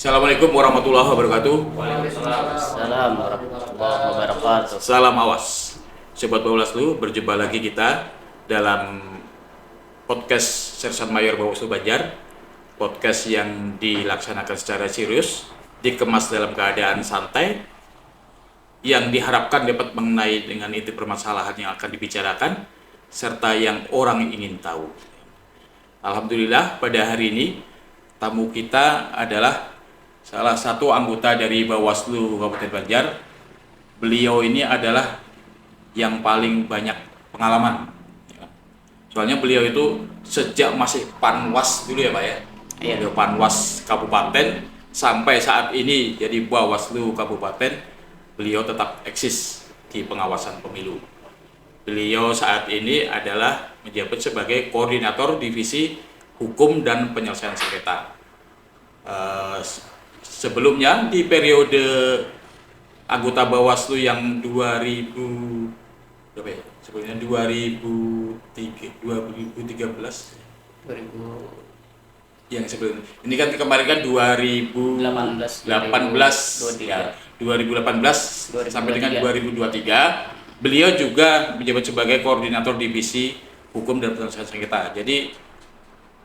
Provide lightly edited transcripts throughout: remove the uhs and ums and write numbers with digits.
Assalamualaikum warahmatullahi wabarakatuh. Waalaikumsalam warahmatullahi wabarakatuh. Salam awas. Sobat Bawaslu, berjumpa lagi kita dalam podcast Sersan Mayor Bawaslu Banjar. Podcast yang dilaksanakan secara serius, dikemas dalam keadaan santai, yang diharapkan dapat mengenai dengan inti permasalahan yang akan dibicarakan, serta yang orang ingin tahu. Alhamdulillah, pada hari ini tamu kita adalah salah satu anggota dari Bawaslu Kabupaten Banjar. Beliau ini adalah yang paling banyak pengalaman. Soalnya beliau itu sejak masih Panwas dulu ya Pak ya. Iya. Beliau Panwas Kabupaten sampai saat ini jadi Bawaslu Kabupaten, beliau tetap eksis di pengawasan pemilu. Beliau saat ini adalah menjabat sebagai Koordinator Divisi Hukum dan Penyelesaian Sengketa. Sebelumnya di periode anggota Bawaslu yang 2000 berapa ya? Sebelumnya 2013 yang sebelum ini kan kemarin kan 2018 ya, 2018 sampai dengan 2023 beliau juga menjabat sebagai Koordinator Divisi Hukum dan Penyelesaian Sengketa. Jadi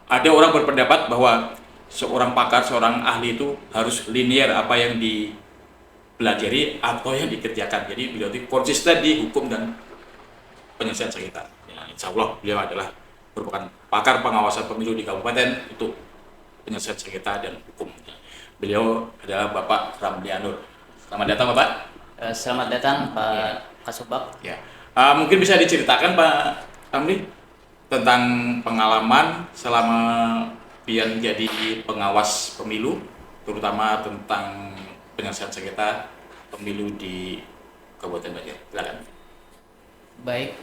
ada orang berpendapat bahwa seorang pakar, seorang ahli itu harus linear apa yang dipelajari atau yang dikerjakan. Jadi beliau itu konsisten di hukum dan penyelesaian sengketa. Ya, insya Allah beliau adalah merupakan pakar pengawasan pemilu di kabupaten untuk penyelesaian sengketa dan hukum. Beliau adalah Bapak Ramlianur. Selamat datang Bapak. Selamat datang Pak Kasubag. Ya. Mungkin bisa diceritakan Pak Ramli tentang pengalaman selama Pian jadi pengawas pemilu, terutama tentang penyelesaian sengketa pemilu di Kabupaten Banjar. Silakan. Baik,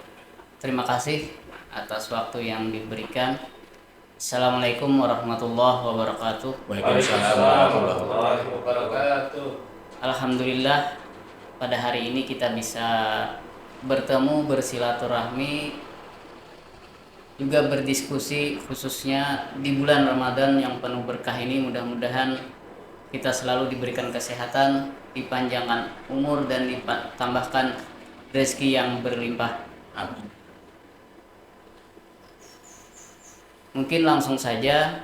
terima kasih atas waktu yang diberikan. Assalamualaikum warahmatullahi wabarakatuh. Waalaikumsalam warahmatullahi wabarakatuh. Alhamdulillah pada hari ini kita bisa bertemu, bersilaturahmi, juga berdiskusi khususnya di bulan Ramadan yang penuh berkah ini. Mudah-mudahan kita selalu diberikan kesehatan, dipanjangkan umur dan ditambahkan rezeki yang berlimpah. Amin. Mungkin langsung saja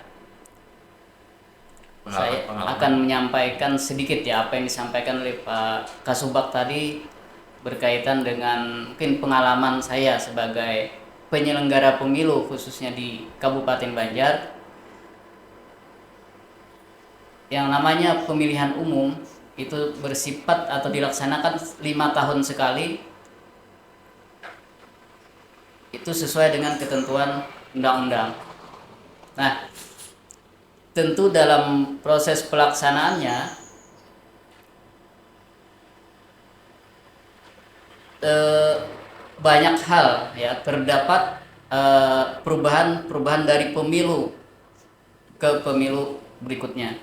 saya akan menyampaikan sedikit ya apa yang disampaikan oleh Pak Kasubag tadi berkaitan dengan mungkin pengalaman saya sebagai penyelenggara pemilu khususnya di Kabupaten Banjar. Yang namanya pemilihan umum itu bersifat atau dilaksanakan 5 tahun sekali. Itu sesuai dengan ketentuan undang-undang. Nah, tentu dalam proses pelaksanaannya banyak hal ya, terdapat perubahan dari pemilu ke pemilu berikutnya.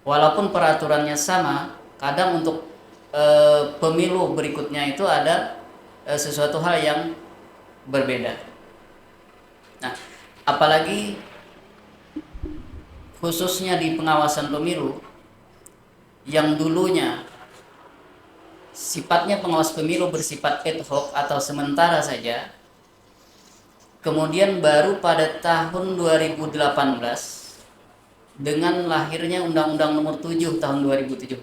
Walaupun peraturannya sama, kadang untuk pemilu berikutnya itu ada sesuatu hal yang berbeda. Nah, apalagi khususnya di pengawasan pemilu yang dulunya sifatnya pengawas pemilu bersifat ad hoc atau sementara saja, kemudian baru pada tahun 2018 dengan lahirnya Undang-Undang Nomor 7 tahun 2017,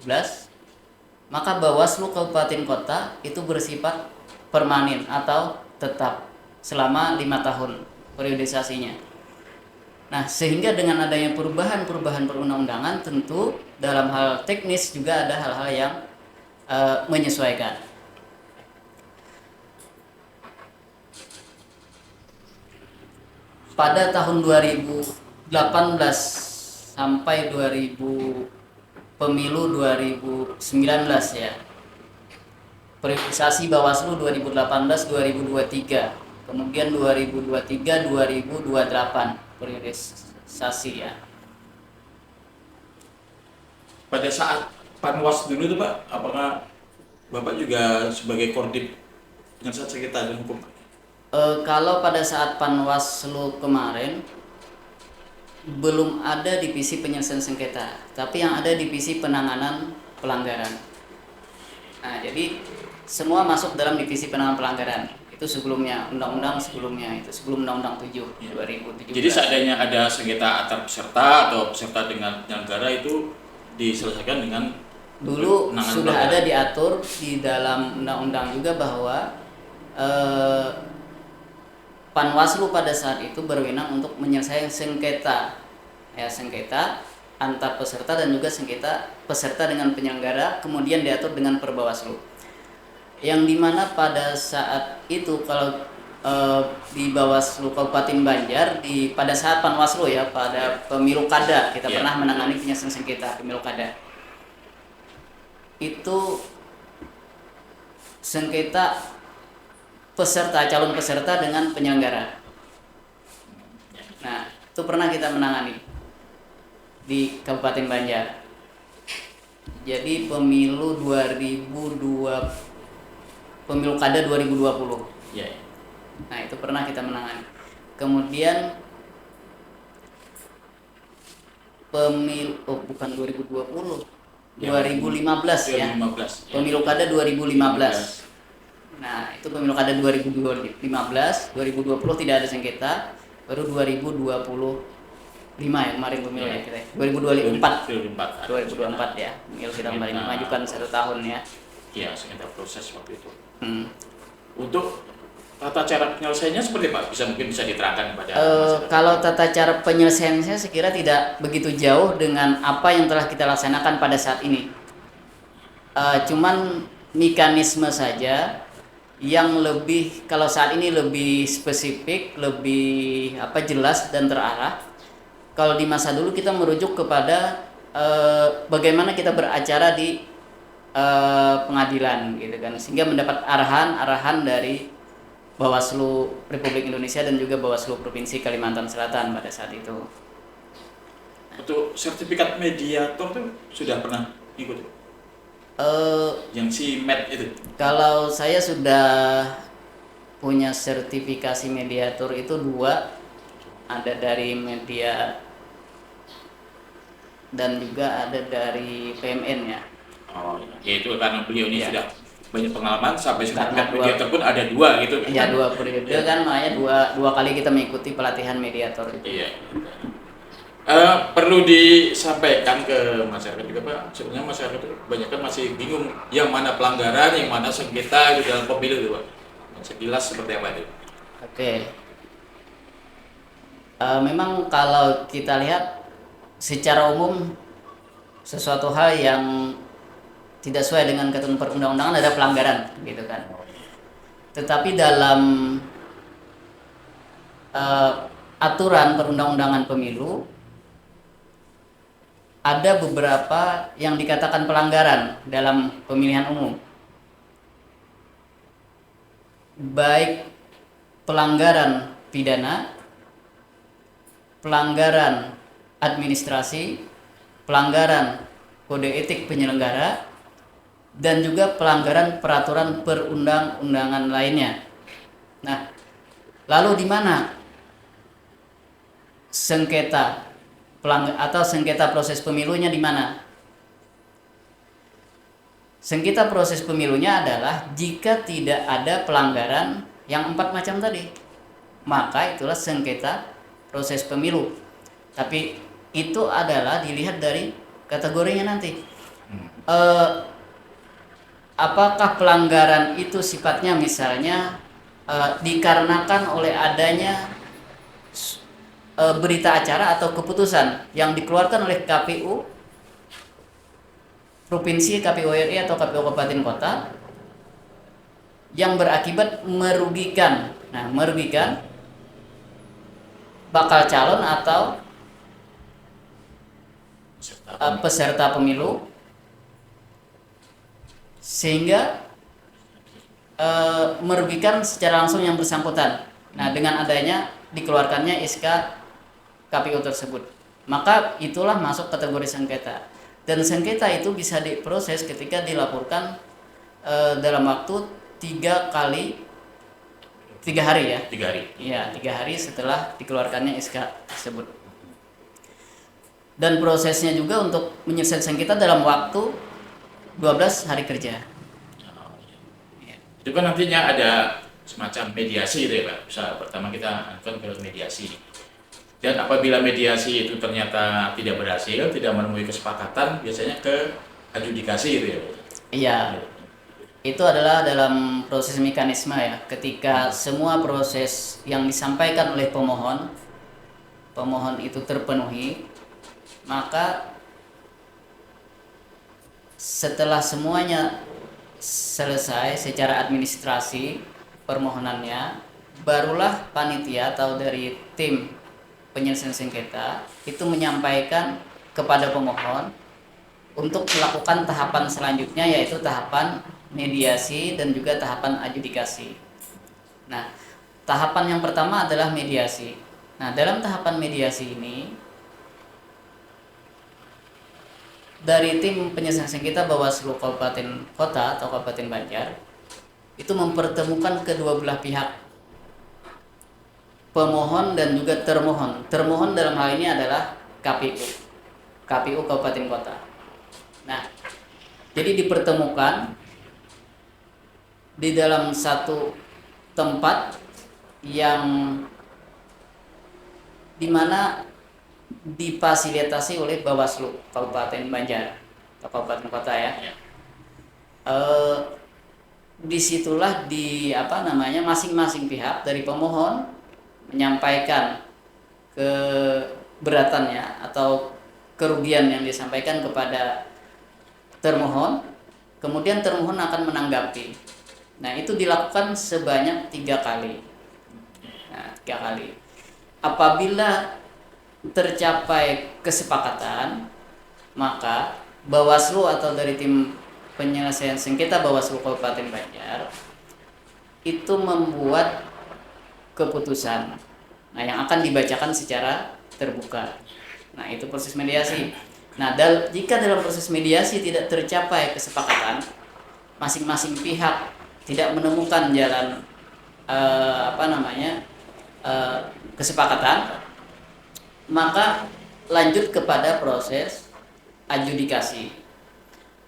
maka Bawaslu Kabupaten Kota itu bersifat permanen atau tetap selama 5 tahun periodisasinya. Nah, sehingga dengan adanya perubahan perundang-undangan, tentu dalam hal teknis juga ada hal-hal yang menyesuaikan. Pada tahun 2018 sampai pemilu 2019 ya, periodisasi Bawaslu 2018-2023, kemudian 2023-2028 periodisasi ya. Pada saat Panwas dulu itu Pak, apakah Bapak juga sebagai Kordip penyelesaian sengketa dan hukum? Kalau pada saat Panwaslu kemarin belum ada divisi penyelesaian sengketa, tapi yang ada divisi penanganan pelanggaran. Nah, jadi semua masuk dalam divisi penanganan pelanggaran. Itu sebelumnya, undang-undang sebelumnya, itu sebelum undang-undang 7 2017. Jadi seandainya ada sengketa antar peserta atau peserta dengan penyelenggara itu diselesaikan dengan dulu penanganan sudah pelanggaran. ada diatur di dalam undang-undang juga bahwa Panwaslu pada saat itu berwenang untuk menyelesaikan sengketa, ya sengketa antar peserta dan juga sengketa peserta dengan penyelenggara, kemudian diatur dengan Perbawaslu. Yang dimana pada saat itu kalau di Bawaslu Kabupaten Banjar pada saat Panwaslu ya pada pemilu kada kita pernah menangani penyelesaian sengketa pemilu kada. Itu sengketa peserta, calon peserta dengan penyelenggara. Nah, itu pernah kita menangani di Kabupaten Banjar. Jadi pemilu kada 2020. Ya. Nah, itu pernah kita menangani. Kemudian bukan 2020. 2015 ya. 2015. Pemilu kada 2015. Nah, itu pemilu kada 2015, 2020 tidak ada sengketa, baru 2025 ya kemarin pemilu ya kita. 2024 ya. Pemilu kita kemarin majukan 1 tahun ya. Iya, sengketa proses waktu itu. Untuk tata cara penyelesaiannya seperti apa? Mungkin bisa diterangkan kepada masyarakat. Kalau tata cara penyelesaiannya saya kira tidak begitu jauh dengan apa yang telah kita laksanakan pada saat ini. Cuman mekanisme saja yang lebih, kalau saat ini lebih spesifik, lebih jelas dan terarah. Kalau di masa dulu kita merujuk kepada bagaimana kita beracara di pengadilan gitu kan, sehingga mendapat arahan dari Bawaslu Republik Indonesia dan juga Bawaslu Provinsi Kalimantan Selatan pada saat itu. Untuk sertifikat mediator tuh sudah pernah ikut? Yang si MED itu? Kalau saya sudah punya sertifikasi mediator itu 2, ada dari media dan juga ada dari PMN ya. Oh, ya itu karena beliau ini sudah banyak pengalaman sampai sertifikat Karena mediator pun ada 2 gitu kan? Iya, 2 periode kan, makanya dua kali kita mengikuti pelatihan mediator itu. Iya. Perlu disampaikan ke masyarakat juga Pak, sebenarnya masyarakat itu kebanyakan masih bingung yang mana pelanggaran, yang mana sengketa di dalam pemilu itu Pak. Sekilas seperti apa itu? Oke. Memang kalau kita lihat secara umum sesuatu hal yang tidak sesuai dengan ketentuan perundang-undangan ada pelanggaran gitu kan. Tetapi dalam aturan perundang-undangan pemilu ada beberapa yang dikatakan pelanggaran dalam pemilihan umum. Baik pelanggaran pidana, pelanggaran administrasi, pelanggaran kode etik penyelenggara, dan juga pelanggaran peraturan perundang-undangan lainnya. Nah, lalu di mana sengketa atau sengketa proses pemilunya di mana? Sengketa proses pemilunya adalah jika tidak ada pelanggaran yang 4 macam tadi, maka itulah sengketa proses pemilu. Tapi itu adalah dilihat dari kategorinya nanti. Apakah pelanggaran itu sifatnya misalnya dikarenakan oleh adanya berita acara atau keputusan yang dikeluarkan oleh KPU Provinsi, KPU RI atau KPU Kabupaten Kota yang berakibat merugikan. Nah, merugikan bakal calon atau peserta pemilu sehingga merugikan secara langsung yang bersangkutan. Nah, dengan adanya dikeluarkannya SK KPU tersebut, maka itulah masuk kategori sengketa. Dan sengketa itu bisa diproses ketika dilaporkan dalam waktu 3 hari ya. 3 hari. Iya, 3 hari setelah dikeluarkannya SK tersebut. Dan prosesnya juga untuk menyelesaikan sengketa dalam waktu 12 hari kerja. Ya. Itu kan nantinya ada semacam mediasi gitu ya Pak. Bisa pertama kita akan ke mediasi. Dan apabila mediasi itu ternyata tidak berhasil, tidak menemui kesepakatan, biasanya ke adjudikasi gitu ya. Iya. Itu adalah dalam proses mekanisme ya. Ketika semua proses yang disampaikan oleh pemohon itu terpenuhi, maka setelah semuanya selesai secara administrasi permohonannya, barulah panitia atau dari tim penyelesaian sengketa itu menyampaikan kepada pemohon untuk melakukan tahapan selanjutnya, yaitu tahapan mediasi dan juga tahapan adjudikasi. Nah, tahapan yang pertama adalah mediasi. Nah, dalam tahapan mediasi ini dari tim penyelesaian sengketa Bawaslu Kabupaten Kota atau Kabupaten Banjar itu mempertemukan kedua belah pihak, pemohon dan juga termohon. Termohon dalam hal ini adalah KPU Kabupaten Kota. Nah, jadi dipertemukan di dalam satu tempat yang dimana difasilitasi oleh Bawaslu Kabupaten Banjar atau Kabupaten Kota ya. Disitulah masing-masing pihak dari pemohon menyampaikan keberatannya atau kerugian yang disampaikan kepada termohon, kemudian termohon akan menanggapi. Nah, itu dilakukan sebanyak 3 kali. Nah, 3 kali. Apabila tercapai kesepakatan, maka Bawaslu atau dari tim penyelesaian sengketa Bawaslu Kabupaten Banjar itu membuat keputusan. Nah, yang akan dibacakan secara terbuka. Nah, itu proses mediasi. Nah, jika dalam proses mediasi tidak tercapai kesepakatan, masing-masing pihak tidak menemukan jalan kesepakatan, maka lanjut kepada proses adjudikasi.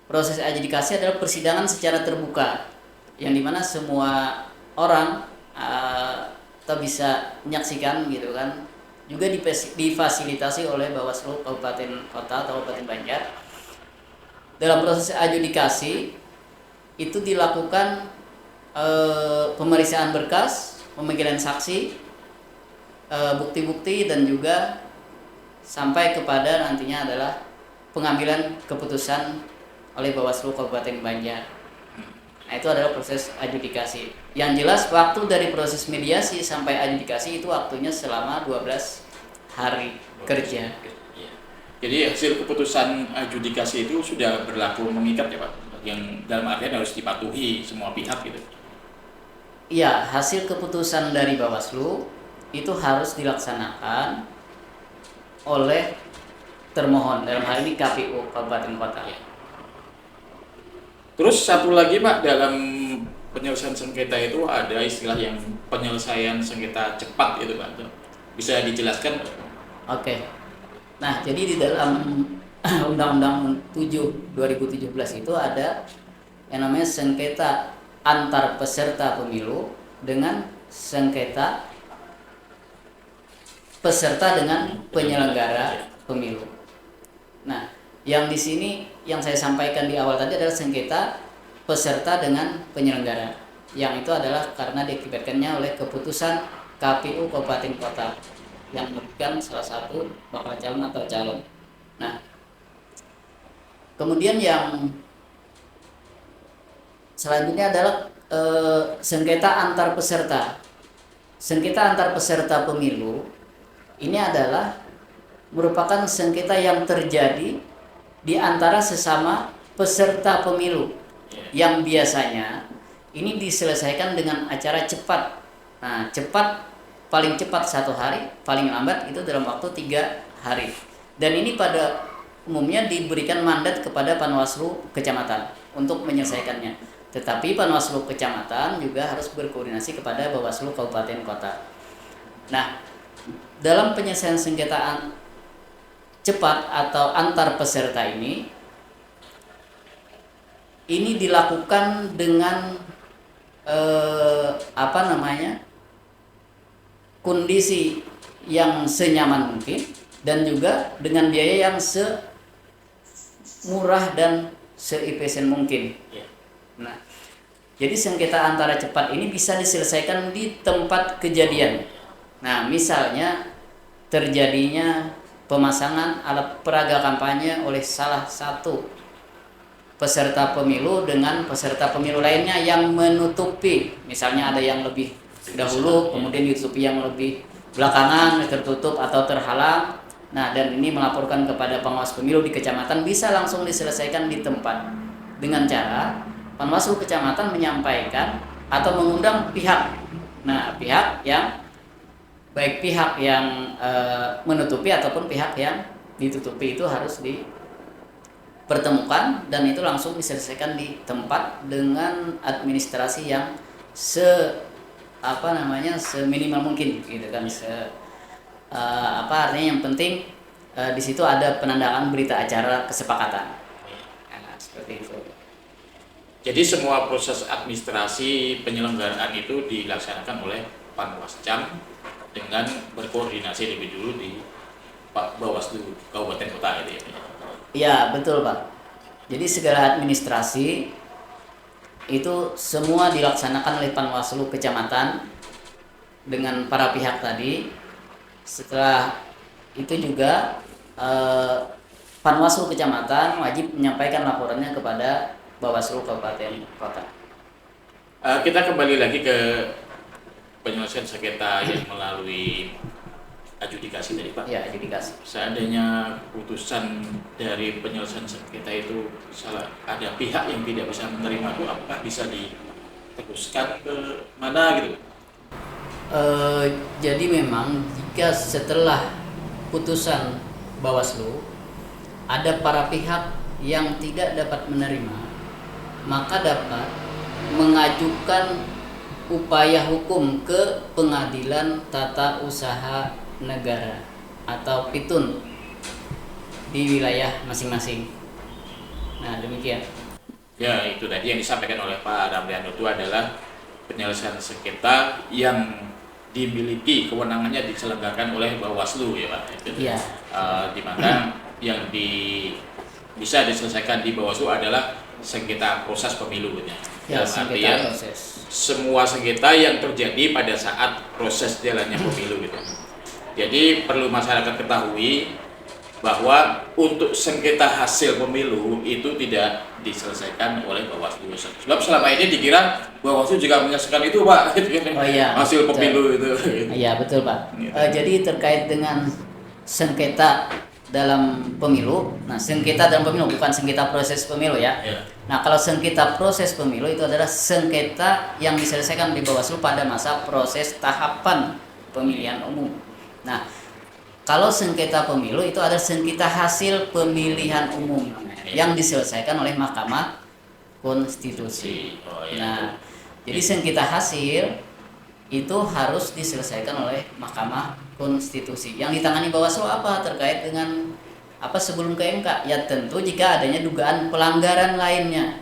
Proses adjudikasi adalah persidangan secara terbuka, yang dimana semua orang atau bisa menyaksikan gitu kan, juga difasilitasi oleh Bawaslu Kabupaten Kota atau Kabupaten Banjar. Dalam proses adjudikasi itu dilakukan pemeriksaan berkas, pemanggilan saksi, bukti-bukti, dan juga sampai kepada nantinya adalah pengambilan keputusan oleh Bawaslu Kabupaten Banjar. Nah, itu adalah proses adjudikasi. Yang jelas waktu dari proses mediasi sampai adjudikasi itu waktunya selama 12 hari kerja. Jadi hasil keputusan adjudikasi itu sudah berlaku mengikat ya Pak? Yang dalam artian harus dipatuhi semua pihak gitu. Iya, hasil keputusan dari Bawaslu itu harus dilaksanakan oleh termohon, dalam hal ini KPU Kabupaten Kota. Terus satu lagi Pak, dalam penyelesaian sengketa itu ada istilah yang penyelesaian sengketa cepat gitu Pak. Bisa dijelaskan? Oke. Nah, jadi di dalam Undang-Undang 7 2017 itu ada yang namanya sengketa antar peserta pemilu dengan sengketa peserta dengan penyelenggara pemilu. Nah, yang di sini yang saya sampaikan di awal tadi adalah sengketa peserta dengan penyelenggara. Yang itu adalah karena diakibatkannya oleh keputusan KPU Kabupaten Kota yang merugikan salah satu bakal calon atau calon. Nah, kemudian yang selanjutnya adalah sengketa antar peserta. Sengketa antar peserta pemilu ini adalah merupakan sengketa yang terjadi di antara sesama peserta pemilu yang biasanya ini diselesaikan dengan acara cepat. Nah, paling cepat 1 hari, paling lambat itu dalam waktu 3 hari. Dan ini pada umumnya diberikan mandat kepada Panwaslu Kecamatan untuk menyelesaikannya. Tetapi Panwaslu Kecamatan juga harus berkoordinasi kepada Bawaslu Kabupaten Kota. Nah, dalam penyelesaian sengketa cepat atau antar peserta ini dilakukan dengan kondisi yang senyaman mungkin dan juga dengan biaya yang semurah dan seefisien mungkin. Nah, jadi sengketa antara cepat ini bisa diselesaikan di tempat kejadian. Nah, misalnya terjadinya pemasangan alat peraga kampanye oleh salah satu peserta pemilu dengan peserta pemilu lainnya yang menutupi, misalnya ada yang lebih dahulu kemudian ditutupi yang lebih belakangan, tertutup atau terhalang. Nah, dan ini melaporkan kepada pengawas pemilu di kecamatan, bisa langsung diselesaikan di tempat dengan cara Panwaslu kecamatan menyampaikan atau mengundang pihak. Nah, pihak yang baik pihak yang menutupi ataupun pihak yang ditutupi itu harus dipertemukan dan itu langsung diselesaikan di tempat dengan administrasi yang seminimal mungkin gitu kan. Artinya yang penting di situ ada penandakan berita acara kesepakatan. Nah, seperti itu. Jadi semua proses administrasi penyelenggaraan itu dilaksanakan oleh Panwascam dengan berkoordinasi lebih dulu di Bawaslu Kabupaten Kota gitu ya. Iya, betul Pak. Jadi segala administrasi itu semua dilaksanakan oleh Panwaslu kecamatan dengan para pihak tadi. Setelah itu juga Panwaslu kecamatan wajib menyampaikan laporannya kepada Bawaslu Kabupaten Kota. Kita kembali lagi ke penyelesaian sengketa yang melalui adjudikasi tadi Pak. Ya, adjudikasi. Seandainya putusan dari penyelesaian sengketa itu ada pihak yang tidak bisa menerima itu, apakah bisa diteruskan ke mana gitu? Jadi memang jika setelah putusan Bawaslu ada para pihak yang tidak dapat menerima, maka dapat mengajukan upaya hukum ke Pengadilan Tata Usaha Negara atau PITUN di wilayah masing-masing. Nah, demikian. Ya, itu tadi yang disampaikan oleh Pak Ramliano itu adalah penyelesaian sengketa yang dimiliki kewenangannya diselenggarakan oleh Bawaslu ya Pak. Iya. Di mana yang bisa diselesaikan di Bawaslu adalah sengketa proses pemilu ya. Dalam artian semua sengketa yang terjadi pada saat proses jalannya pemilu gitu. Jadi perlu masyarakat ketahui bahwa untuk sengketa hasil pemilu itu tidak diselesaikan oleh Bawaslu. Sebab selama ini dikira Bawaslu juga menyelesaikan itu Pak, oh, iya, hasil betul. pemilu itu. Iya betul Pak. Jadi terkait dengan sengketa dalam pemilu, nah sengketa dalam pemilu bukan sengketa proses pemilu ya. Nah kalau sengketa proses pemilu itu adalah sengketa yang diselesaikan di Bawaslu pada masa proses tahapan pemilihan umum. Nah kalau sengketa pemilu itu adalah sengketa hasil pemilihan umum yang diselesaikan oleh Mahkamah Konstitusi. Nah jadi sengketa hasil itu harus diselesaikan oleh Mahkamah Konstitusi. Yang ditangani Bawaslu apa terkait dengan apa sebelum ke MK? Ya tentu jika adanya dugaan pelanggaran lainnya.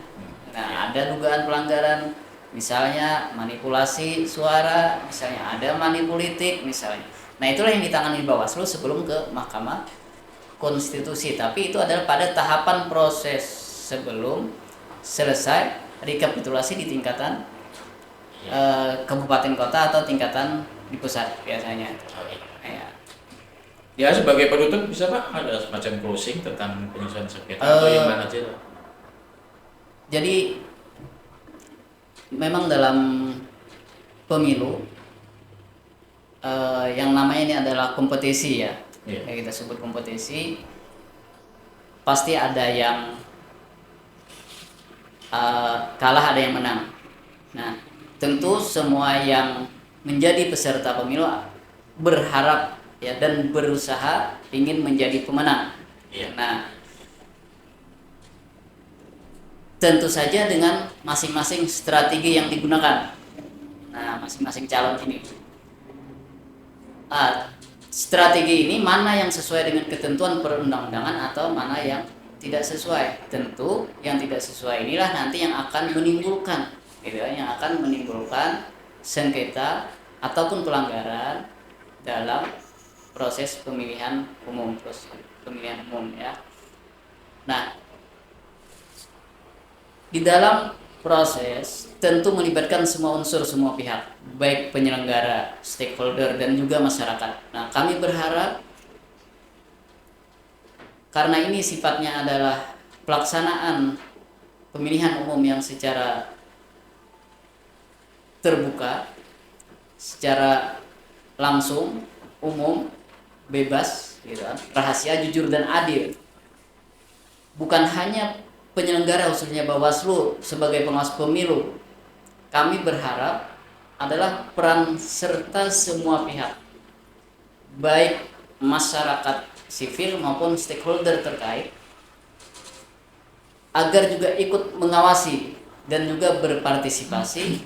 Nah, ada dugaan pelanggaran misalnya manipulasi suara, misalnya ada manipolitik misalnya. Nah, itulah yang ditangani Bawaslu sebelum ke Mahkamah Konstitusi. Tapi itu adalah pada tahapan proses sebelum selesai rekapitulasi di tingkatan kabupaten kota atau tingkatan di pusat biasanya. Ya sebagai penutup bisa Pak ada semacam closing tentang penyelesaian sengketa atau yang mana aja? Jadi memang dalam pemilu yang namanya ini adalah kompetisi ya. Yang kita sebut kompetisi, pasti ada yang kalah, ada yang menang. Nah tentu semua yang menjadi peserta pemilu berharap ya dan berusaha ingin menjadi pemenang. Nah, tentu saja dengan masing-masing strategi yang digunakan. Nah, masing-masing calon ini. strategi ini mana yang sesuai dengan ketentuan perundang-undangan atau mana yang tidak sesuai. Tentu yang tidak sesuai inilah nanti yang akan menimbulkan gitu ya, yang akan menimbulkan sengketa ataupun pelanggaran dalam proses pemilihan umum ya. Nah, di dalam proses tentu melibatkan semua unsur, semua pihak, baik penyelenggara, stakeholder, dan juga masyarakat. Nah, kami berharap karena ini sifatnya adalah pelaksanaan pemilihan umum yang secara terbuka, secara langsung, umum, bebas, gitu kan, rahasia, jujur, dan adil. Bukan hanya penyelenggara khususnya Bawaslu sebagai pengawas pemilu, kami berharap adalah peran serta semua pihak, baik masyarakat sipil maupun stakeholder terkait, agar juga ikut mengawasi dan juga berpartisipasi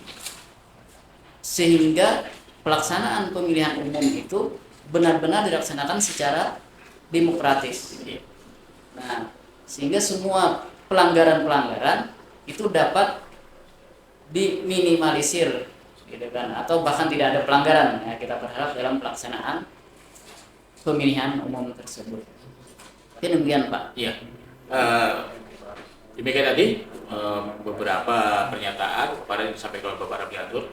sehingga pelaksanaan pemilihan umum itu benar-benar dilaksanakan secara demokratis. Nah, sehingga semua pelanggaran-pelanggaran itu dapat diminimalisir, gitu kan, atau bahkan tidak ada pelanggaran. Ya, kita berharap dalam pelaksanaan pemilihan umum tersebut. Demikian, Pak. Iya. Demikian tadi beberapa pernyataan pada yang disampaikan oleh Bapak Rabiatur,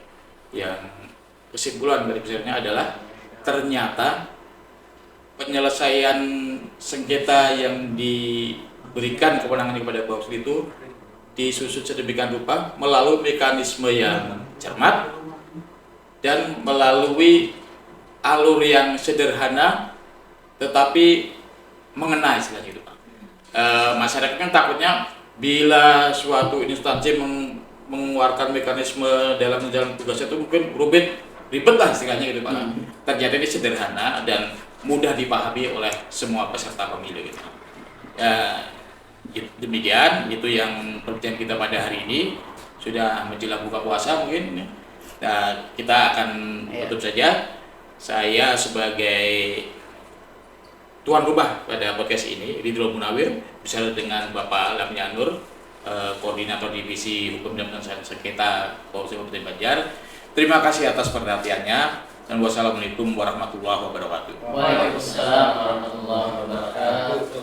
yang kesimpulan dari besarnya adalah ternyata penyelesaian sengketa yang diberikan kewenangan kepada Bawaslu itu disusun sedemikian rupa melalui mekanisme yang cermat dan melalui alur yang sederhana tetapi mengena, istilahnya itu, Pak. Masyarakat kan takutnya bila suatu instansi mengeluarkan mekanisme dalam menjalankan tugasnya itu mungkin ribet lah istilahnya gitu, Pak. Ternyata ini sederhana dan mudah dipahami oleh semua peserta pemilu gitu. Demikian itu yang perbicaraan kita pada hari ini, sudah menjelang buka puasa mungkin. Nah, kita akan tutup saja. Saya sebagai tuan rumah pada podcast ini, Ridwan Munawir, bersama dengan Bapak Lamnya Nur, Koordinator Divisi Hukum dan Penyelesaian Sengketa Bawaslu Kabupaten Banjar. Terima kasih atas perhatiannya dan wassalamualaikum warahmatullahi wabarakatuh. Waalaikumsalam warahmatullahi wabarakatuh.